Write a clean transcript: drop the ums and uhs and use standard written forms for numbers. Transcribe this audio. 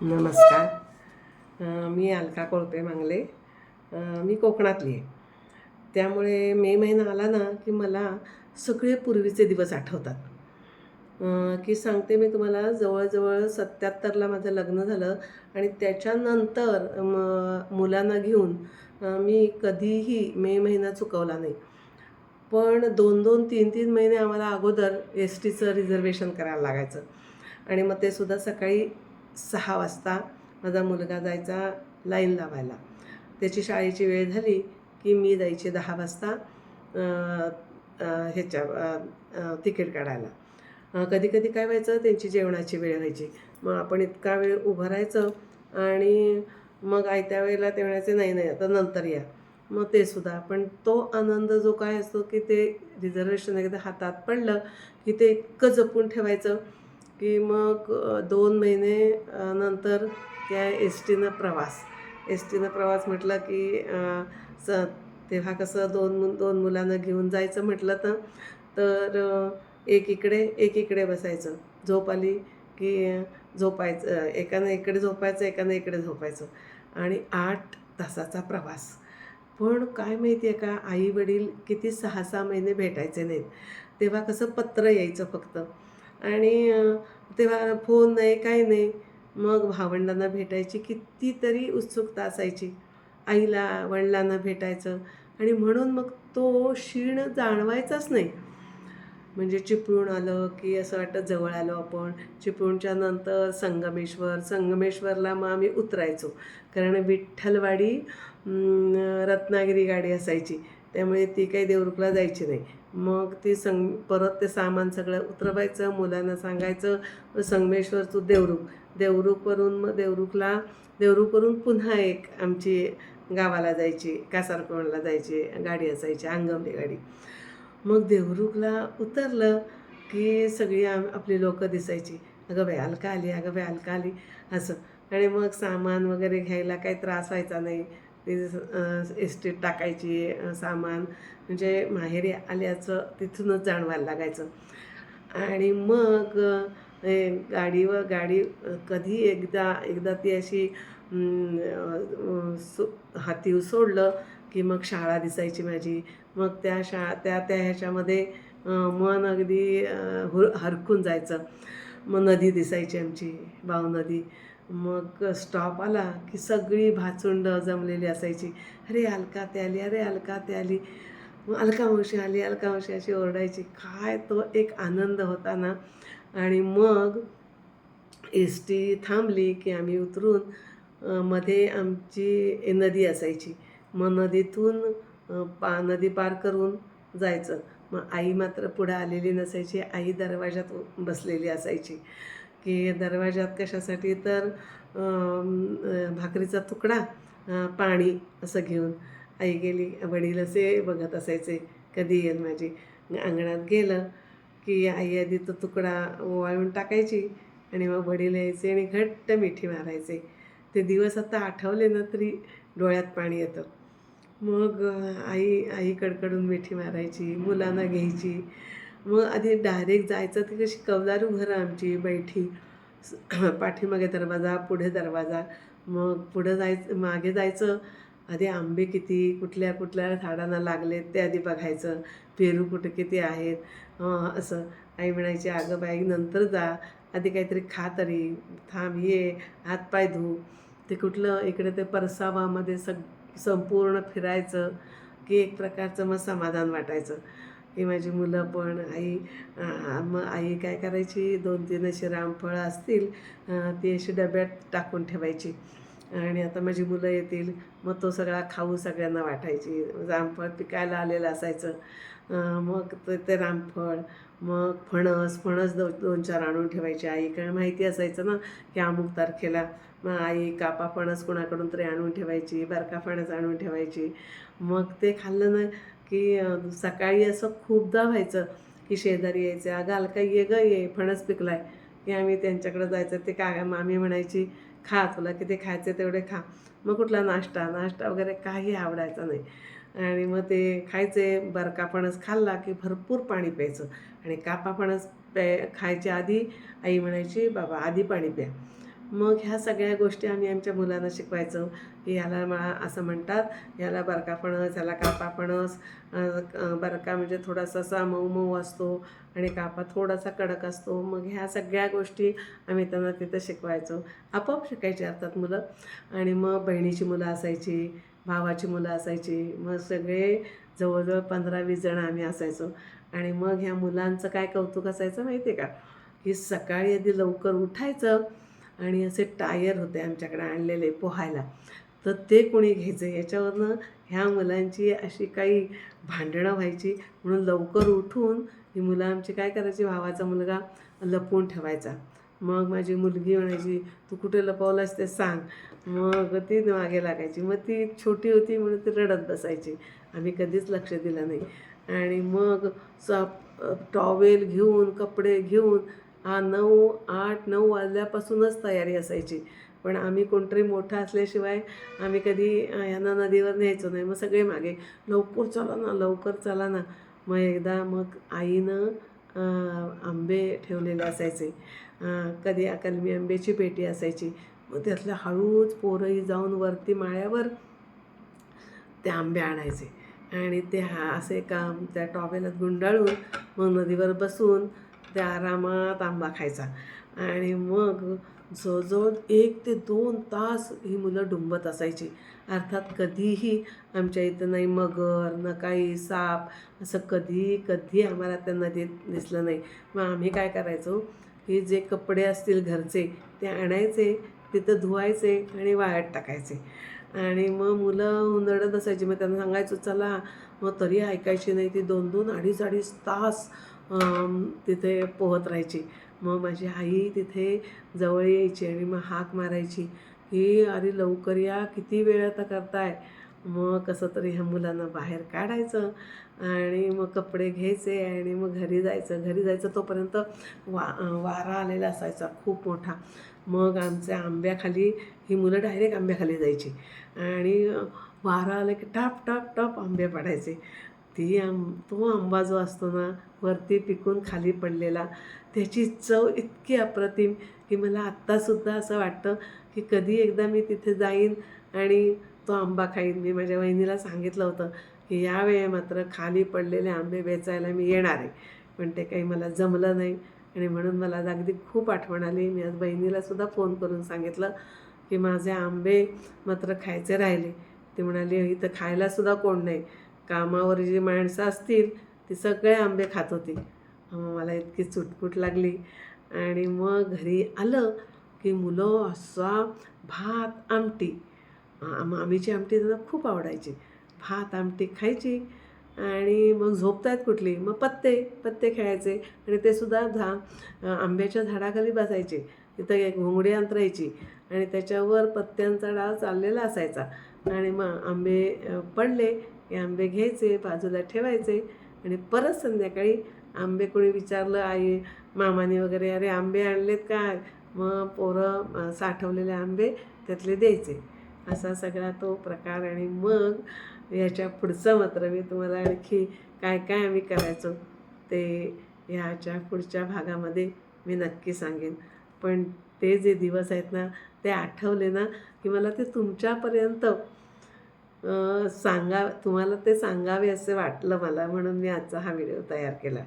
नमस्कार. मी अलका कोळपे मांगले. मी कोकणातली आहे. त्यामुळे मे महिना आला ना की मला सगळे पूर्वीचे दिवस आठवतात. की सांगते मी तुम्हाला, जवळजवळ 77ला माझं लग्न झालं आणि त्याच्यानंतर मुलांना घेऊन मी कधीही मे महिना चुकवला नाही. पण 2-2, 3-3 महिने आम्हाला अगोदर एस टीचं रिझर्वेशन करायला लागायचं आणि मग ते सुद्धा सकाळी 6 वाजता माझा मुलगा जायचा लाईन लावायला. त्याची शाळेची वेळ झाली की मी जायचे 10 वाजता तिकीट काढायला. कधी-कधी काय व्हायचं, त्यांची जेवणाची वेळ व्हायची. मग आपण इतका वेळ उभं राहायचं आणि मग आयत्या वेळेला ते म्हणायचे, "नाही, नाही, आता नंतर या." मग ते सुद्धा. पण तो आनंद जो काय असतो की ते रिझर्वेशन एकदा हातात पडलं की ते इतकं जपून ठेवायचं की मग 2 महिने नंतर त्या एस टीनं प्रवास म्हटलं की स तेव्हा कसं दोन मुलांना घेऊन जायचं म्हटलं एक इकडे बसायचं. झोप आली की झोपायचं. एकानं इकडे झोपायचं, एकानं इकडे झोपायचं आणि 8 तासाचा प्रवास. पण काय माहिती आहे का, आई-वडील किती 6-6 महिने भेटायचे नाहीत. तेव्हा कसं पत्र यायचं फक्त आणि तेव्हा फोन नाही, काही नाही. मग भावंडांना भेटायची कितीतरी उत्सुकता असायची. आईला, वडिलांना भेटायचं आणि म्हणून मग तो क्षीण जाणवायचाच नाही. म्हणजे चिपळूण आलं की असं वाटतं जवळ आलो आपण. चिपळूणच्या नंतर संगमेश्वरला मग आम्ही उतरायचो. कारण विठ्ठलवाडी रत्नागिरी गाडी असायची. त्यामुळे ती काही देवरुखला जायची नाही. मग ती परत ते सामान सगळं उतरवायचं, मुलांना सांगायचं. मग संगमेश्वर देवरुख. देवरुखवरून पुन्हा एक आमची गावाला जायची, कासारकोणला जायची गाडी असायची, अंगमली गाडी. मग देवरुखला उतरलं की सगळी आपली लोकं दिसायची. "अगं बाई अलका आली, अगं बाई अलका आली" असं. आणि मग सामान वगैरे घ्यायला काही त्रास व्हायचा नाही. ती एस टीत टाकायची सामान. म्हणजे माहेरी आल्याचं तिथूनच जाणवायला लागायचं. आणि मग गाडी कधी एकदा ती अशी हाती सोडलं की मग शाळा दिसायची माझी. मग त्या ह्याच्यामध्ये मन अगदी हरखून जायचं. मग नदी दिसायची आमची, बाव नदी. मग स्टॉप आला की सगळी भाचुंड जमलेली असायची. "अरे अलका ते आली, अरे अलका ते आली." मग अलका मावशी आली, अलका मावशी अशी ओरडायची. काय तो एक आनंद होता ना. आणि मग एस टी थांबली की आम्ही उतरून मध्ये आमची नदी असायची. मग नदीतून नदी पार करून जायचं. मग आई मात्र पुढं आलेली नसायची. आई दरवाजात बसलेली असायची. की दरवाजात कशासाठी तर भाकरीचा तुकडा, पाणी असं घेऊन आई गेली. वडील असे बघत असायचे, कधी येईल माझी. अंगणात गेलं की आई आधी तो तुकडा वाळून टाकायची आणि मग वडील यायचे आणि घट्ट मिठी मारायचे. ते दिवस आता आठवले ना तरी डोळ्यात पाणी येतं. मग आई कडकडून मिठी मारायची, मुलांना घ्यायची. मग आधी डायरेक्ट जायचं, ती कशी कौलारू घरं आमची बैठी. पाठीमागे दरवाजा, पुढे दरवाजा. मग पुढं मागे जायचं. आधी आंबे किती कुठल्या कुठल्या झाडांना लागलेत ते आधी बघायचं. पेरू कुठे किती आहेत असं. आई म्हणायची, "अगं बाई नंतर जा, आधी काहीतरी खा तरी, थांब ये, हातपाय धु." ते कुठलं इकडे ते परसावामध्ये संपूर्ण फिरायचं की एक प्रकारचं मग समाधान वाटायचं. की माझी मुलं पण मग आई काय करायची, 2-3 अशी रामफळं असतील ती अशी डब्यात टाकून ठेवायची. आणि आता माझी मुलं येतील, मग तो सगळा खाऊ सगळ्यांना वाटायची. रामफळ पिकायला आलेलं असायचं. मग ते रामफळ, मग फणस 2-4 आणून ठेवायची आई. कारण माहिती असायचं ना की अमुक तारखेला. मग आई कापा फणस कुणाकडून तरी आणून ठेवायची, बारका फणस आणून ठेवायची. मग ते खाल्लं ना की सकाळी असं खूपदा व्हायचं की शेजारी यायचे, "अगं अलका ये गं ये, फणस पिकलाय." की आम्ही त्यांच्याकडं जायचं. ते मामी म्हणायची, "खा, तुला किती खायचे तेवढे खा." मग कुठला नाश्ता वगैरे काही आवडायचा नाही. आणि मग ते खायचे. बरका फणस खाल्ला की भरपूर पाणी प्यायचं. आणि कापा फणस खायच्या आधी आई म्हणायची, "बाबा आधी पाणी प्या." मग ह्या सगळ्या गोष्टी आम्ही आमच्या मुलांना शिकवायचो की ह्याला मला असं म्हणतात, ह्याला बरका फणस, ह्याला कापा फणस. बरका म्हणजे थोडासा असा मऊ मऊ असतो आणि कापा थोडासा कडक असतो. मग ह्या सगळ्या गोष्टी आम्ही त्यांना तिथं शिकवायचो. आपोआप शिकायची अर्थात मुलं. आणि मग बहिणीची मुलं असायची, भावाची मुलं असायची. मग सगळे जवळजवळ 15-20 जण आम्ही असायचो. आणि मग ह्या मुलांचं काय कौतुक असायचं माहिती आहे का, की सकाळी आधी लवकर उठायचं आणि असे टायर होते आमच्याकडे आणलेले पोहायला, तर ते कोणी घ्यायचं. याच्यावरनं ह्या मुलांची अशी काही भांडणं व्हायची. म्हणून लवकर उठून ही मुलं आमची काय करायची, भावाचा मुलगा लपवून ठेवायचा. मग माझी मुलगी म्हणायची, तू कुठे लपवलास ते सांग. मग ती मागे लागायची. मग ती छोटी होती म्हणून ती रडत बसायची. आम्ही कधीच लक्ष दिलं नाही. आणि मग स टॉवेल घेऊन, कपडे घेऊन 9, 8, 9 वाजल्यापासूनच तयारी असायची. पण आम्ही कोणतरी मोठं असल्याशिवाय आम्ही कधी यांना नदीवर न्यायचो नाही. मग सगळे मागे, लवकर चला ना, लवकर चला ना. मग एकदा मग आईनं आंबे ठेवलेले असायचे. कधी कलमी आंब्याची पेटी असायची. मग त्यातल्या हळूच पोरंही जाऊन वरती माळ्यावर ते आंबे आणायचे आणि ते असे काम त्या टॉवेलात गुंडाळून मग नदीवर बसून त्या आरामात आंबा खायचा. आणि मग जवळजवळ 1 ते 2 तास ही मुलं डुंबत असायची. अर्थात कधीही आमच्या इथं नाही मगर, ना काही साप, असं कधी आम्हाला त्या नदीत दिसलं नाही. मग आम्ही काय करायचो, की जे कपडे असतील घरचे ते आणायचे, तिथं धुवायचे आणि वाळत टाकायचे. आणि मग मुलं हुंदडत असायची. मग त्यांना सांगायचो चला, मग तरी ऐकायची नाही. ती 2-2, 2.5 तास तिथे पोहत राहायची. मग माझी आई तिथे जवळ यायची आणि मग हाक मारायची की अरे लवकर या, किती वेळ आता करताय. मग कसं तरी ह्या मुलांना बाहेर काढायचं आणि मग कपडे घ्यायचे आणि मग घरी जायचं तोपर्यंत वारा आलेला असायचा खूप मोठा. मग आमच्या आंब्याखाली ही मुलं डायरेक्ट आंब्याखाली जायची आणि वारा आला की टप टप टप आंबे पडायचे. तो आंबा जो असतो ना वरती पिकून खाली पडलेला, त्याची चव इतकी अप्रतिम की मला आत्तासुद्धा असं वाटतं की कधी एकदा मी तिथे जाईन आणि तो आंबा खाईन. मी माझ्या वहिनीला सांगितलं होतं की यावेळी मात्र खाली पडलेले आंबे वेचायला मी येणार आहे. पण ते काही मला जमलं नाही आणि म्हणून मला अगदी खूप आठवण आली. मी आज बहिणीलासुद्धा फोन करून सांगितलं की माझे आंबे मात्र खायचे राहिले. ती म्हणाली इथं खायलासुद्धा कोण नाही, कामावर जी माणसं असतील ती सगळे आंबे खात होती. मला इतकी चुटपुट लागली. आणि मग घरी आलं की मुलं असा भात आमटी, आम्हीची आमटी त्यांना खूप आवडायची. भात आमटी खायची आणि मग झोपतायत कुठली, मग पत्ते खेळायचे. आणि ते सुद्धा आंब्याच्या झाडाखाली बसायचे. तिथं एक घोंगडी अंतरायची आणि त्याच्यावर पत्त्यांचा डाव चाललेला असायचा. आणि मग आंबे पडले की आंबे घ्यायचे, बाजूला ठेवायचे आणि परत संध्याकाळी आंबे कोणी विचारलं आई मामाने वगैरे, अरे आंबे आणलेत काय, मग पोरं साठवलेले आंबे त्यातले द्यायचे. असा सगळा तो प्रकार. आणि मग याच्या पुढचं मात्र मी तुम्हाला आणखी काय काय आम्ही करायचो ते ह्याच्या पुढच्या भागामध्ये मी नक्की सांगेन. पण ते जे दिवस आहेत ना ते आठवले ना की मला ते तुमच्यापर्यंत तुम्हाला ते सांगावे असे वाटलं मला, म्हणून मी आजचा हा व्हिडिओ तयार केला.